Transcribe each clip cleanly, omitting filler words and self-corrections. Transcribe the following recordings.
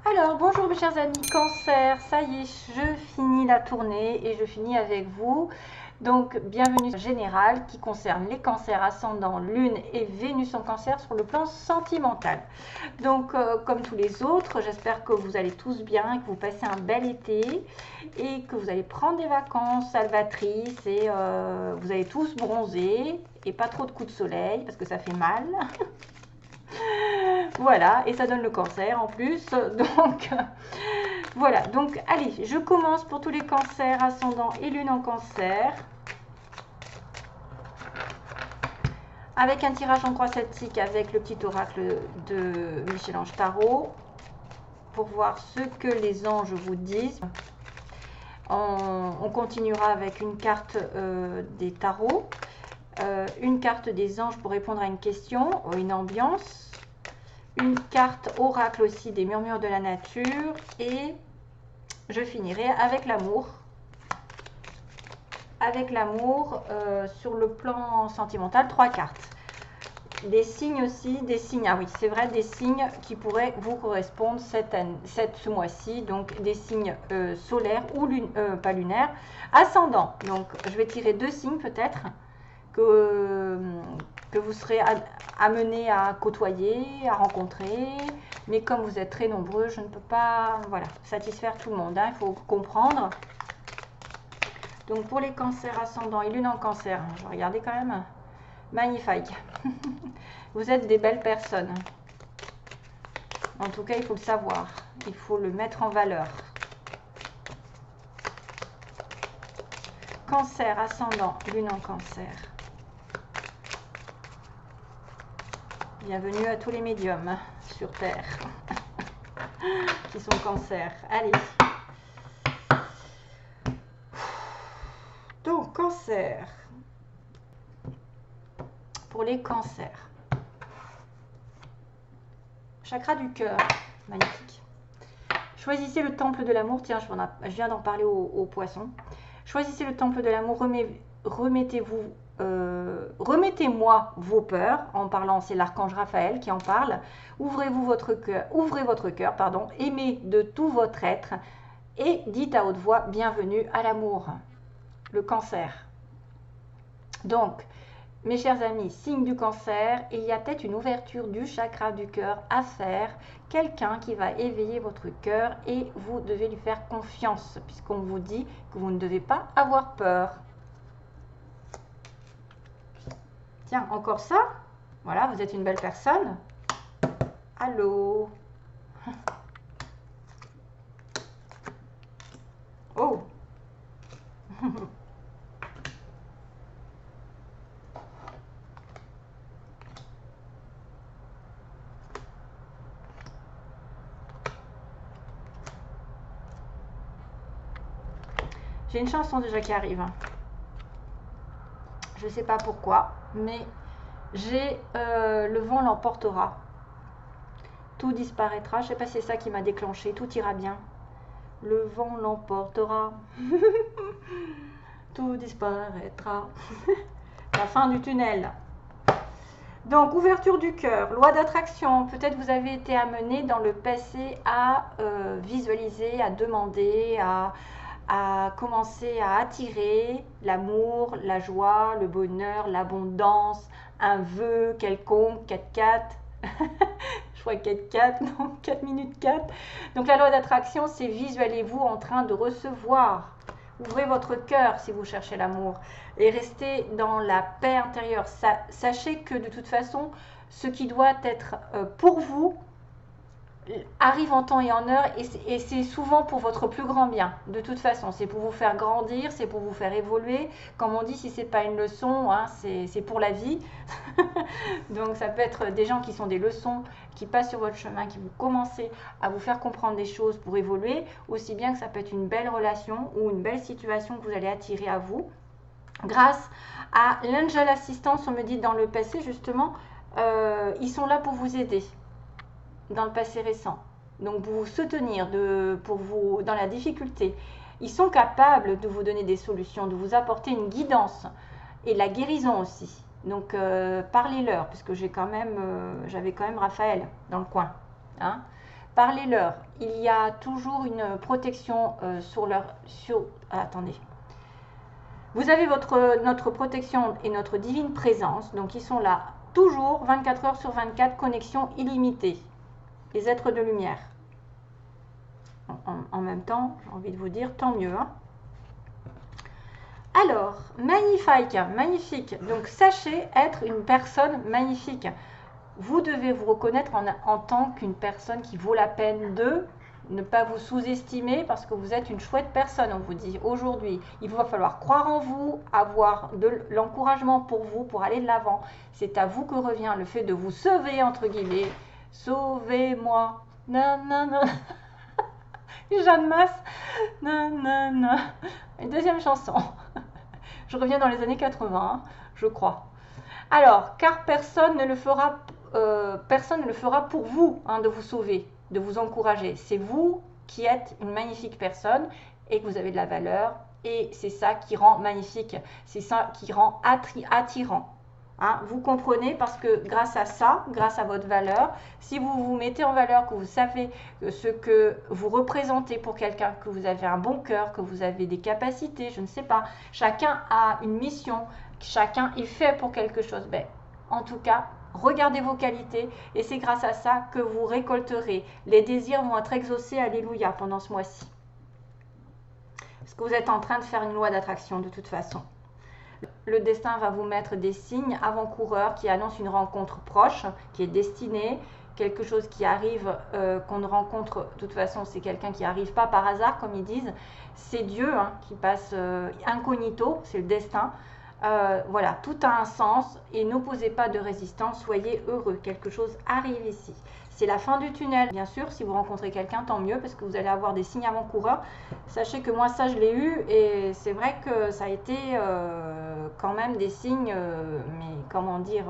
Alors, bonjour mes chers amis, Cancer, ça y est, je finis la tournée et je finis avec vous. Donc, bienvenue général qui concerne les cancers ascendant Lune et Vénus en Cancer sur le plan sentimental. Donc, comme tous les autres, j'espère que vous allez tous bien, que vous passez un bel été et que vous allez prendre des vacances salvatrices et vous allez tous bronzer et pas trop de coups de soleil parce que ça fait mal. Voilà, et ça donne le cancer en plus. Donc, voilà. Donc, allez, je commence pour tous les cancers, ascendant et lune en cancer. Avec un tirage en croix celtique avec le petit oracle de Michel-Ange Tarot. Pour voir ce que les anges vous disent. On continuera avec une carte des tarots. Une carte des anges pour répondre à une question, une ambiance. Une carte oracle aussi des murmures de la nature et je finirai avec l'amour. Avec l'amour sur le plan sentimental, 3 cartes. Des signes aussi, des signes, ah oui c'est vrai, des signes qui pourraient vous correspondre ce mois-ci, donc des signes solaires ou pas lunaires, ascendants. Donc je vais tirer 2 signes peut-être que vous serez amené à côtoyer, à rencontrer, mais comme vous êtes très nombreux, je ne peux pas satisfaire tout le monde, hein, il faut comprendre. Donc pour les cancers ascendants et lune en cancer, je vais regarder quand même, magnifique. Vous êtes des belles personnes. En tout cas, il faut le savoir, il faut le mettre en valeur. Cancer ascendant, lune en cancer. Bienvenue à tous les médiums sur Terre qui sont cancer. Allez. Donc, cancer. Pour les cancers. Chakra du cœur. Magnifique. Choisissez le temple de l'amour. Tiens, je viens d'en parler aux poissons. Choisissez le temple de l'amour. Remettez-moi vos peurs, en parlant, c'est l'archange Raphaël qui en parle. Ouvrez votre cœur, pardon, aimez de tout votre être et dites à haute voix bienvenue à l'amour. Le cancer. Donc, mes chers amis, signe du cancer, il y a peut-être une ouverture du chakra du cœur à faire, quelqu'un qui va éveiller votre cœur et vous devez lui faire confiance, puisqu'on vous dit que vous ne devez pas avoir peur. Tiens, encore ça. Voilà, vous êtes une belle personne. Allô. Oh. J'ai une chanson déjà qui arrive. Je ne sais pas pourquoi, mais j'ai le vent l'emportera. Tout disparaîtra. Je ne sais pas si c'est ça qui m'a déclenché. Tout ira bien. Le vent l'emportera. Tout disparaîtra. La fin du tunnel. Donc, ouverture du cœur, loi d'attraction. Peut-être vous avez été amené dans le passé à visualiser, à demander, à commencer à attirer l'amour, la joie, le bonheur, l'abondance, un vœu quelconque, 4-4. Je crois 4-4, non, 4 minutes 4. Donc la loi d'attraction, c'est visualisez-vous en train de recevoir. Ouvrez votre cœur si vous cherchez l'amour et restez dans la paix intérieure. Sachez que de toute façon, ce qui doit être pour vous arrive en temps et en heure et c'est souvent pour votre plus grand bien. De toute façon, c'est pour vous faire grandir, c'est pour vous faire évoluer. Comme on dit, si c'est pas une leçon, hein, c'est pour la vie. Donc ça peut être des gens qui sont des leçons, qui passent sur votre chemin, qui vous commencez à vous faire comprendre des choses pour évoluer, aussi bien que ça peut être une belle relation ou une belle situation que vous allez attirer à vous. Grâce à l'Angel Assistance, on me dit dans le passé justement, ils sont là pour vous aider. Dans le passé récent, donc pour vous soutenir, pour vous dans la difficulté. Ils sont capables de vous donner des solutions, de vous apporter une guidance et la guérison aussi. Donc parlez-leur, parce que j'avais quand même Raphaël dans le coin. Hein. parlez-leur. Il y a toujours une protection sur leur... attendez. Vous avez notre protection et notre divine présence, donc ils sont là toujours 24 heures sur 24, connexion illimitée. Les êtres de lumière. En même temps, j'ai envie de vous dire, tant mieux. Hein. Alors, magnifique. Donc, sachez être une personne magnifique. Vous devez vous reconnaître en tant qu'une personne qui vaut la peine de ne pas vous sous-estimer parce que vous êtes une chouette personne. On vous dit aujourd'hui, il va falloir croire en vous, avoir de l'encouragement pour vous, pour aller de l'avant. C'est à vous que revient le fait de vous sauver, entre guillemets. Sauvez-moi. Non, non, non. Jeanne Masse. Non, non, non. Une deuxième chanson. Je reviens dans les années 80, je crois. Alors, car personne ne le fera pour vous, hein, de vous sauver, de vous encourager. C'est vous qui êtes une magnifique personne et que vous avez de la valeur. Et c'est ça qui rend magnifique. C'est ça qui rend attirant. Hein, vous comprenez, parce que grâce à ça, grâce à votre valeur, si vous vous mettez en valeur, que vous savez ce que vous représentez pour quelqu'un, que vous avez un bon cœur, que vous avez des capacités, je ne sais pas, chacun a une mission, chacun est fait pour quelque chose. Ben, en tout cas, regardez vos qualités et c'est grâce à ça que vous récolterez. Les désirs vont être exaucés, alléluia, pendant ce mois-ci. Parce que vous êtes en train de faire une loi d'attraction de toute façon. Le destin va vous mettre des signes avant-coureurs qui annoncent une rencontre proche, qui est destinée, quelque chose qui arrive, qu'on rencontre, de toute façon c'est quelqu'un qui n'arrive pas par hasard comme ils disent, c'est Dieu, hein, qui passe incognito, c'est le destin. Voilà, tout a un sens et n'opposez pas de résistance, soyez heureux, quelque chose arrive ici. C'est la fin du tunnel, bien sûr, si vous rencontrez quelqu'un, tant mieux, parce que vous allez avoir des signes avant-coureurs. Sachez que moi, ça, je l'ai eu, et c'est vrai que ça a été quand même des signes, mais comment dire,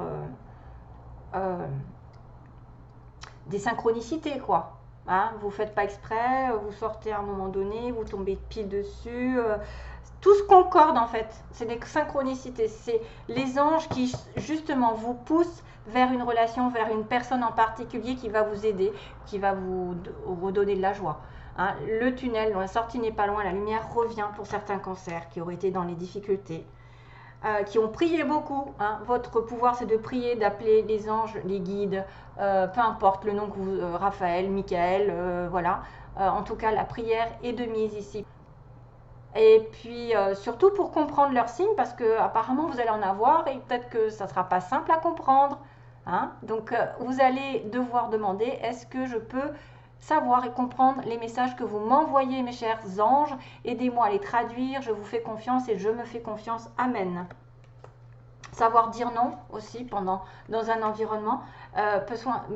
des synchronicités, quoi. Hein, vous ne faites pas exprès, vous sortez à un moment donné, vous tombez pile dessus, tout se concorde en fait, c'est des synchronicités, c'est les anges qui justement vous poussent vers une relation, vers une personne en particulier qui va vous aider, qui va vous redonner de la joie. Hein, le tunnel, la sortie n'est pas loin, la lumière revient pour certains cancers qui auraient été dans les difficultés, qui ont prié beaucoup. Hein. Votre pouvoir, c'est de prier, d'appeler les anges, les guides, peu importe le nom que vous, Raphaël, Michael, voilà. En tout cas, la prière est de mise ici. Et puis surtout pour comprendre leurs signes, parce que apparemment vous allez en avoir et peut-être que ça ne sera pas simple à comprendre. Hein. Donc vous allez devoir demander, est-ce que je peux savoir et comprendre les messages que vous m'envoyez, mes chers anges? Aidez-moi à les traduire, je vous fais confiance et je me fais confiance. Amen. Savoir dire non aussi dans un environnement.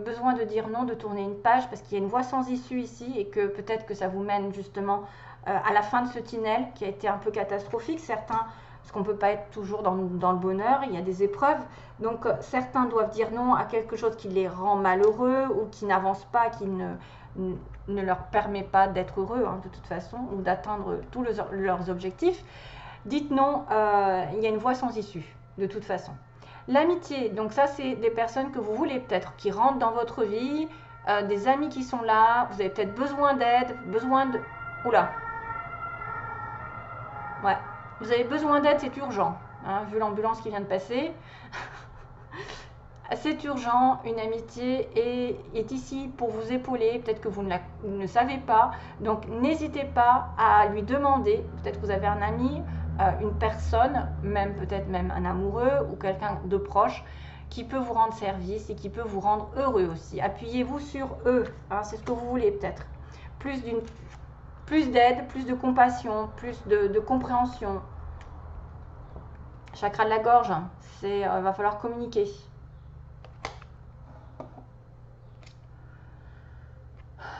Besoin de dire non, de tourner une page parce qu'il y a une voie sans issue ici et que peut-être que ça vous mène justement à la fin de ce tunnel qui a été un peu catastrophique. Certains, parce qu'on ne peut pas être toujours dans le bonheur, il y a des épreuves. Donc certains doivent dire non à quelque chose qui les rend malheureux ou qui n'avance pas, qui ne leur permet pas d'être heureux hein, de toute façon ou d'atteindre tous leurs objectifs. Dites non, il y a une voie sans issue de toute façon. L'amitié, donc ça c'est des personnes que vous voulez peut-être, qui rentrent dans votre vie, des amis qui sont là, vous avez peut-être besoin d'aide, besoin de... Oula. Ouais, vous avez besoin d'aide, c'est urgent, hein, vu l'ambulance qui vient de passer. C'est urgent, une amitié est ici pour vous épauler, peut-être que vous ne savez pas, donc n'hésitez pas à lui demander, peut-être que vous avez un ami, une personne, peut-être même un amoureux ou quelqu'un de proche qui peut vous rendre service et qui peut vous rendre heureux aussi. Appuyez-vous sur eux, hein, c'est ce que vous voulez peut-être. Plus d'aide, plus de compassion, plus de compréhension. Chakra de la gorge, va falloir communiquer.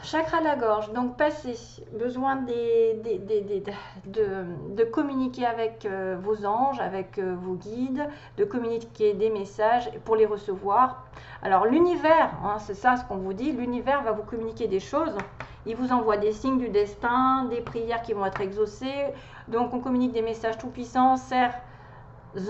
Chakra de la gorge, donc passez, besoin de communiquer avec vos anges, avec vos guides, de communiquer des messages pour les recevoir. Alors l'univers, hein, c'est ça ce qu'on vous dit, l'univers va vous communiquer des choses, il vous envoie des signes du destin, des prières qui vont être exaucées, donc on communique des messages tout puissants,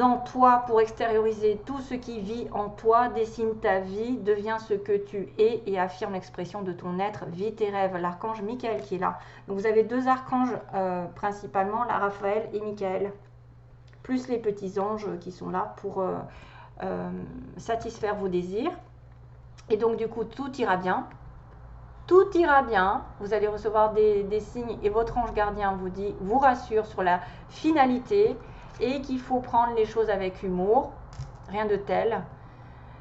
en toi pour extérioriser tout ce qui vit en toi, dessine ta vie, deviens ce que tu es et affirme l'expression de ton être, vis tes rêves. L'archange Michael qui est là. Donc vous avez deux archanges principalement, la Raphaël et Michael, plus les petits anges qui sont là pour satisfaire vos désirs. Et donc du coup tout ira bien. Tout ira bien, vous allez recevoir des signes et votre ange gardien vous rassure sur la finalité et qu'il faut prendre les choses avec humour, rien de tel.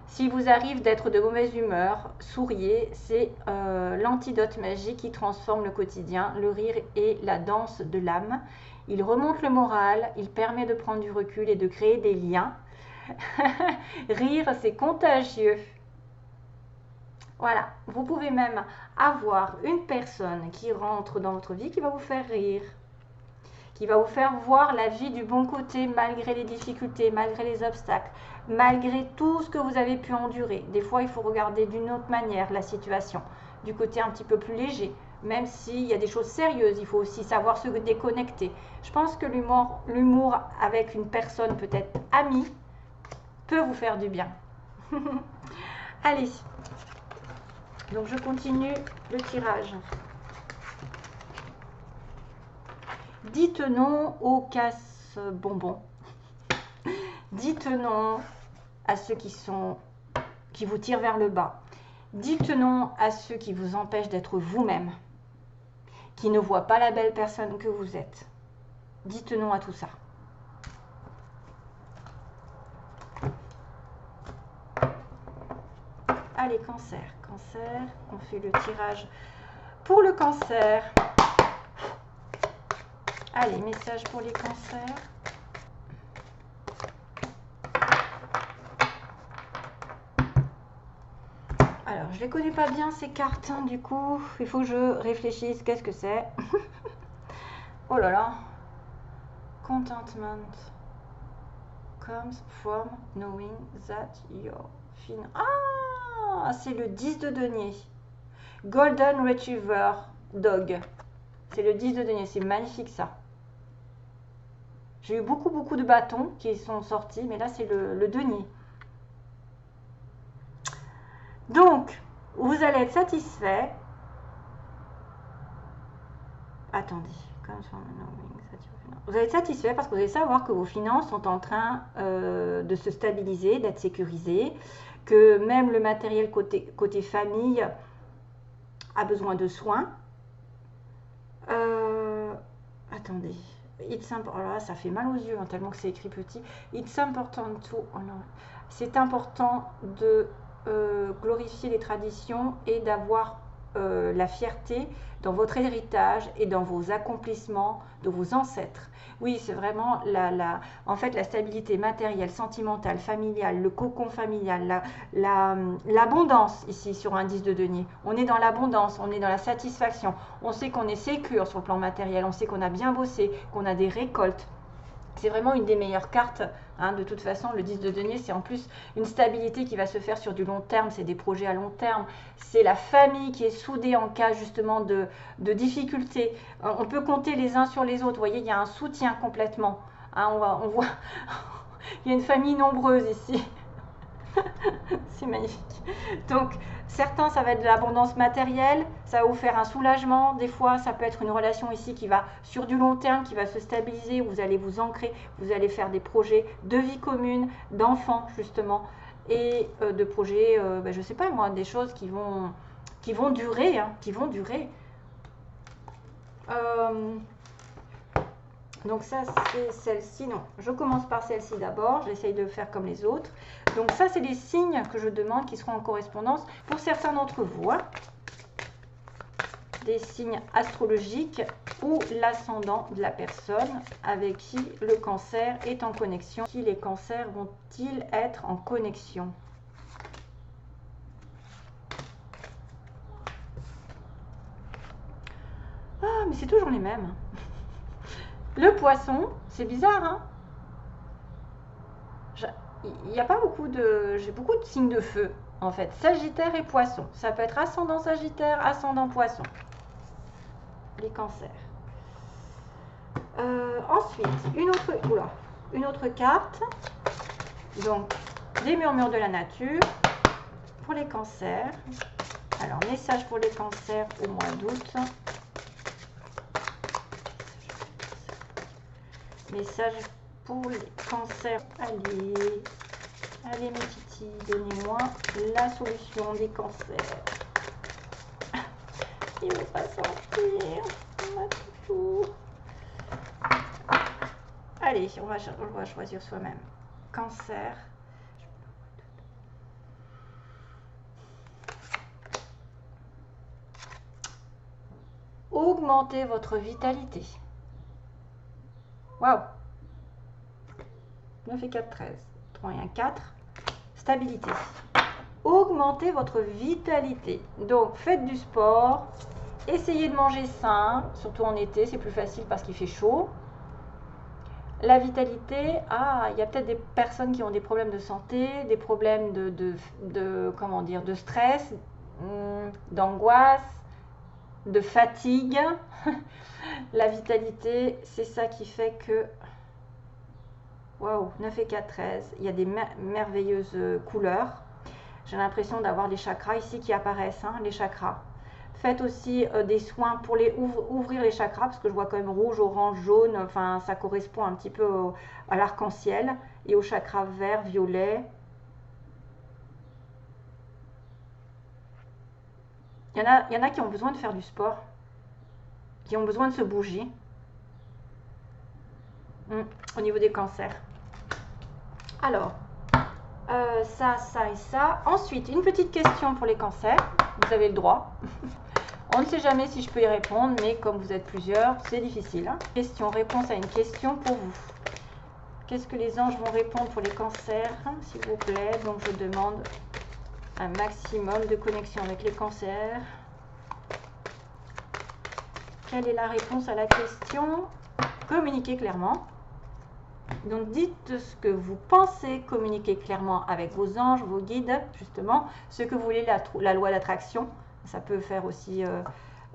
S'il vous arrive d'être de mauvaise humeur, souriez, c'est l'antidote magique qui transforme le quotidien, le rire et la danse de l'âme. Il remonte le moral, il permet de prendre du recul et de créer des liens. Rire, c'est contagieux. Voilà, vous pouvez même avoir une personne qui rentre dans votre vie qui va vous faire rire, qui va vous faire voir la vie du bon côté malgré les difficultés, malgré les obstacles, malgré tout ce que vous avez pu endurer. Des fois, il faut regarder d'une autre manière la situation, du côté un petit peu plus léger. Même s'il y a des choses sérieuses, il faut aussi savoir se déconnecter. Je pense que l'humour avec une personne peut-être amie peut vous faire du bien. Allez. Donc je continue le tirage. Dites non aux casse-bonbons. Dites non à ceux qui vous tirent vers le bas. Dites non à ceux qui vous empêchent d'être vous-même, qui ne voient pas la belle personne que vous êtes. Dites non à tout ça. Allez, cancer. Cancer, on fait le tirage pour le cancer. Allez, message pour les cancers. Alors, je les connais pas bien ces cartes, hein, du coup, il faut que je réfléchisse. Qu'est-ce que c'est? Oh là là. Contentment comes from knowing that you're fin. Ah, c'est le 10 de denier. Golden Retriever Dog. C'est le 10 de denier. C'est magnifique ça. J'ai eu beaucoup de bâtons qui sont sortis, mais là c'est le denier. Donc, vous allez être satisfait. Attendez. Vous allez être satisfait parce que vous allez savoir que vos finances sont en train de se stabiliser, d'être sécurisées, que même le matériel côté famille a besoin de soins. Attendez. Oh là, ça fait mal aux yeux, hein, tellement que c'est écrit petit. It's important to... Oh non. C'est important de glorifier les traditions et d'avoir la fierté dans votre héritage et dans vos accomplissements de vos ancêtres. Oui, c'est vraiment en fait la stabilité matérielle, sentimentale, familiale, le cocon familial, l'abondance ici sur un 10 de denier. On est dans l'abondance, on est dans la satisfaction. On sait qu'on est sécure sur le plan matériel, on sait qu'on a bien bossé, qu'on a des récoltes. C'est vraiment une des meilleures cartes, hein. De toute façon, le 10 de denier, c'est en plus une stabilité qui va se faire sur du long terme, c'est des projets à long terme, c'est la famille qui est soudée en cas justement de difficultés. On peut compter les uns sur les autres, vous voyez, il y a un soutien complètement, hein, on voit, il y a une famille nombreuse ici. C'est magnifique. Donc, certains, ça va être de l'abondance matérielle, ça va vous faire un soulagement. Des fois, ça peut être une relation ici qui va sur du long terme, qui va se stabiliser. Vous allez vous ancrer, vous allez faire des projets de vie commune, d'enfants justement, et de projets, je ne sais pas moi, des choses qui vont durer, hein, qui vont durer. Donc ça, c'est celle-ci. Non, je commence par celle-ci d'abord. J'essaye de faire comme les autres. Donc ça, c'est les signes que je demande qui seront en correspondance pour certains d'entre vous. Hein. Des signes astrologiques ou l'ascendant de la personne avec qui le cancer est en connexion. Qui les cancers vont-ils être en connexion? Ah, mais c'est toujours les mêmes. Le poisson, c'est bizarre, hein? Il n'y a pas beaucoup de... J'ai beaucoup de signes de feu, en fait. Sagittaire et poisson. Ça peut être ascendant Sagittaire, ascendant poisson. Les cancers. Ensuite, une autre... Oula, une autre carte. Donc, des murmures de la nature pour les cancers. Alors, message pour les cancers au mois d'août. Message pour les cancers. Allez, allez mes titis, donnez-moi la solution des cancers. Il ne veut pas sortir. On va toujours. Allez, on va choisir soi-même. Cancer. Augmentez votre vitalité. Waouh. 9 et 4, 13. 3 et 1, 4. Stabilité. Augmentez votre vitalité. Donc, faites du sport. Essayez de manger sain. Surtout en été, c'est plus facile parce qu'il fait chaud. La vitalité, il y a peut-être des personnes qui ont des problèmes de santé, des problèmes comment dire, de stress, d'angoisse, de fatigue. La vitalité, c'est ça qui fait que, waouh, 9 et 4, 13, il y a des merveilleuses couleurs. J'ai l'impression d'avoir les chakras ici qui apparaissent, hein, les chakras. Faites aussi des soins pour ouvrir les chakras, parce que je vois quand même rouge, orange, jaune, enfin ça correspond un petit peu à l'arc-en-ciel et au chakra vert, violet. Il y en a qui ont besoin de faire du sport, qui ont besoin de se bouger au niveau des cancers. Alors, ça et ça. Ensuite, une petite question pour les cancers. Vous avez le droit. On ne sait jamais si je peux y répondre, mais comme vous êtes plusieurs, c'est difficile. Hein. Question, réponse à une question pour vous. Qu'est-ce que les anges vont répondre pour les cancers, s'il vous plaît? Donc, je demande un maximum de connexion avec les cancers. Quelle est la réponse à la question? Communiquez clairement. Donc, dites ce que vous pensez, communiquez clairement avec vos anges, vos guides, justement, ce que vous voulez, la loi d'attraction. Ça peut faire aussi,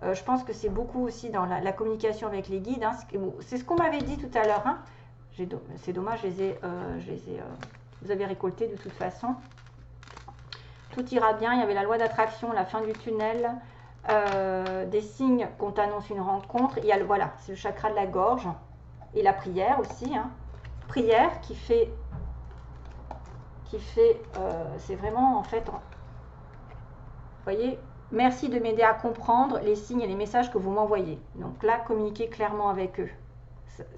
je pense que c'est beaucoup aussi dans la communication avec les guides. Hein, c'est ce qu'on m'avait dit tout à l'heure. Hein. C'est dommage, vous avez récolté de toute façon. Tout ira bien, il y avait la loi d'attraction, la fin du tunnel, des signes qu'on t'annonce une rencontre. Il y a voilà, c'est le chakra de la gorge et la prière aussi. Hein. Prière qui fait c'est vraiment en fait, vous voyez, merci de m'aider à comprendre les signes et les messages que vous m'envoyez. Donc là, communiquez clairement avec eux.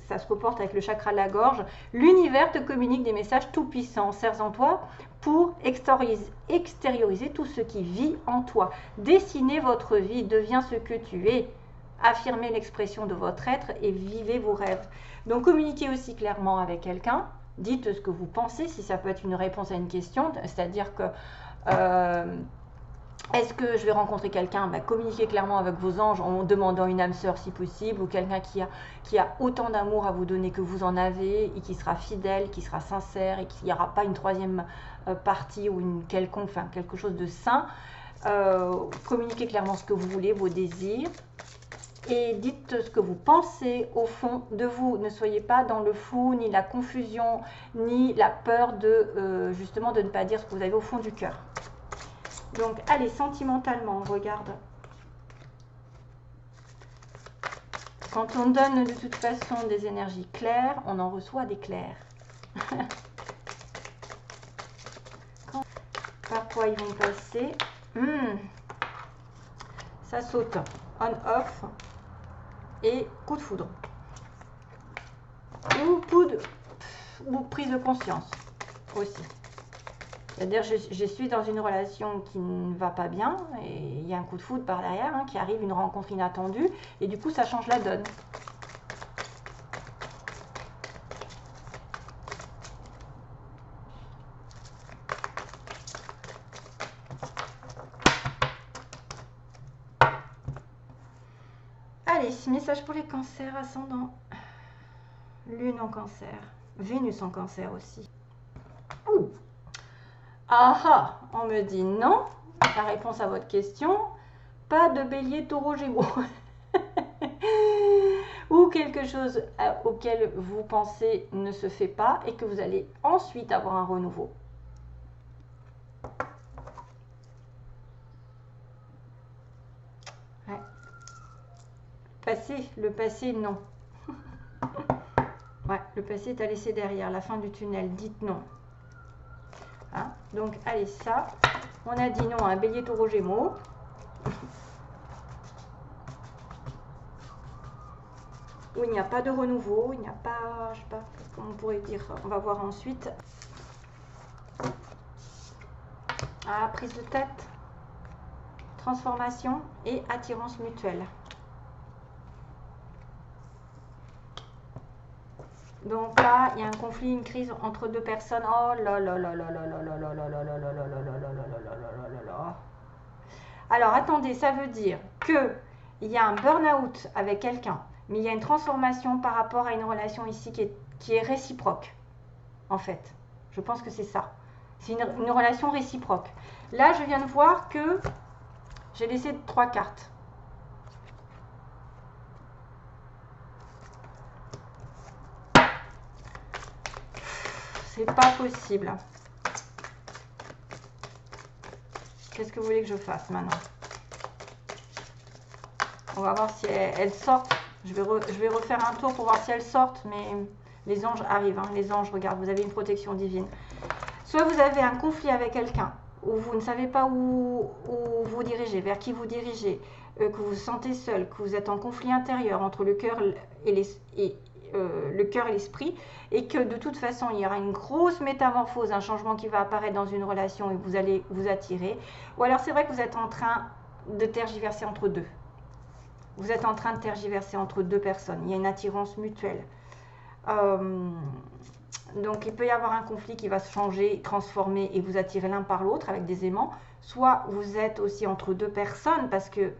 Ça se reporte avec le chakra de la gorge. L'univers te communique des messages tout puissants. Serre en toi pour extérioriser tout ce qui vit en toi. Dessinez votre vie, deviens ce que tu es. Affirmez l'expression de votre être et vivez vos rêves. Donc communiquez aussi clairement avec quelqu'un. Dites ce que vous pensez, si ça peut être une réponse à une question. C'est-à-dire que est-ce que je vais rencontrer quelqu'un? Communiquez clairement avec vos anges en demandant une âme sœur si possible, ou quelqu'un qui a autant d'amour à vous donner que vous en avez, et qui sera fidèle, qui sera sincère, et qu'il n'y aura pas une troisième partie ou une quelconque, enfin quelque chose de sain. Communiquez clairement ce que vous voulez, vos désirs, et dites ce que vous pensez au fond de vous. Ne soyez pas dans le flou, ni la confusion, ni la peur de justement de ne pas dire ce que vous avez au fond du cœur. Donc, allez, sentimentalement, on regarde. Quand on donne de toute façon des énergies claires, on en reçoit des clairs. Par quoi ils vont passer? Ça saute. On-off et coup de foudre. Ou prise de conscience aussi. C'est-à-dire, je suis dans une relation qui ne va pas bien, et il y a un coup de foudre par derrière, hein, qui arrive, une rencontre inattendue, et du coup, ça change la donne. Allez, message pour les cancers ascendants. Lune en cancer, Vénus en cancer aussi. Ouh. Ah, on me dit non. La réponse à votre question, pas de bélier, taureau, gémeaux. ou quelque chose auquel vous pensez ne se fait pas et que vous allez ensuite avoir un renouveau. Ouais. Le passé, non. Ouais, le passé est à laisser derrière, la fin du tunnel, dites non. Hein? Donc, allez, ça, on a dit non à un bélier taureau gémeaux. Où il n'y a pas de renouveau, il n'y a pas, je sais pas, comment on pourrait dire, on va voir ensuite. Ah, prise de tête, transformation et attirance mutuelle. Donc là, il y a un conflit, une crise entre deux personnes. Oh là là là là là là là là là là là là là là là là là là là. Alors attendez, ça veut dire que il y a un burn-out avec quelqu'un, mais il y a une transformation par rapport à une relation ici qui est réciproque, en fait. Je pense que c'est ça. C'est une relation réciproque. Là, je viens de voir que j'ai laissé 3 cartes. C'est pas possible. Qu'est-ce que vous voulez que je fasse maintenant? On va voir si elles sortent. Je vais refaire un tour pour voir si elles sortent, mais les anges arrivent. Hein. Les anges, regarde, vous avez une protection divine. Soit vous avez un conflit avec quelqu'un, où vous ne savez pas où vous dirigez, vers qui vous dirigez, que vous vous sentez seul, que vous êtes en conflit intérieur entre le cœur et l'esprit, et que de toute façon il y aura une grosse métamorphose, un changement qui va apparaître dans une relation et vous allez vous attirer. Ou alors c'est vrai que vous êtes en train de tergiverser entre deux. Vous êtes en train de tergiverser entre deux personnes. Il y a une attirance mutuelle. Donc il peut y avoir un conflit qui va se changer, transformer et vous attirer l'un par l'autre avec des aimants. Soit vous êtes aussi entre deux personnes parce que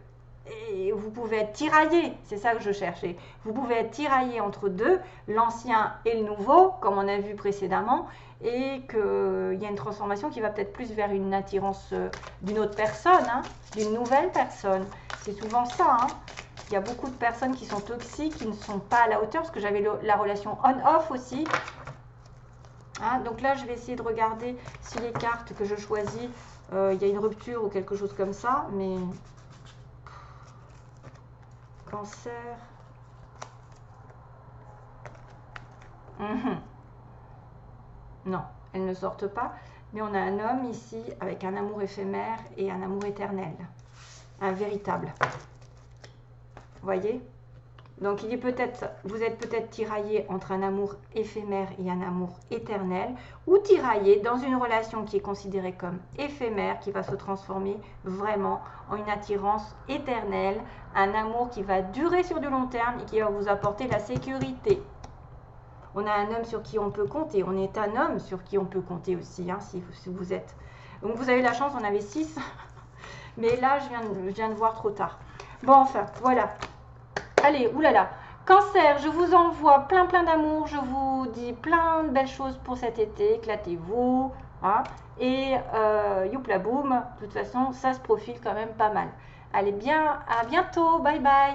vous pouvez être tiraillé, c'est ça que je cherchais. Vous pouvez être tiraillé entre deux, l'ancien et le nouveau, comme on a vu précédemment, et qu'il y a une transformation qui va peut-être plus vers une attirance d'une autre personne, hein, d'une nouvelle personne. C'est souvent ça, hein. Il y a beaucoup de personnes qui sont toxiques, qui ne sont pas à la hauteur, parce que j'avais la relation on-off aussi. Hein, donc là, je vais essayer de regarder si les cartes que je choisis, il y a une rupture ou quelque chose comme ça, mais... Cancer. Non, elles ne sortent pas, mais on a un homme ici avec un amour éphémère et un amour éternel. Un véritable. Vous voyez? Donc vous êtes peut-être tiraillé entre un amour éphémère et un amour éternel, ou tiraillé dans une relation qui est considérée comme éphémère, qui va se transformer vraiment en une attirance éternelle, un amour qui va durer sur du long terme et qui va vous apporter la sécurité. On a un homme sur qui on peut compter, on est un homme sur qui on peut compter aussi, hein, si vous êtes. Donc vous avez la chance, on avait 6, mais là je viens de voir trop tard. Bon, enfin, voilà. Allez, oulala, Cancer, je vous envoie plein d'amour, je vous dis plein de belles choses pour cet été, éclatez-vous, hein, et youpla boum, de toute façon, ça se profile quand même pas mal. Allez bien, à bientôt, bye bye.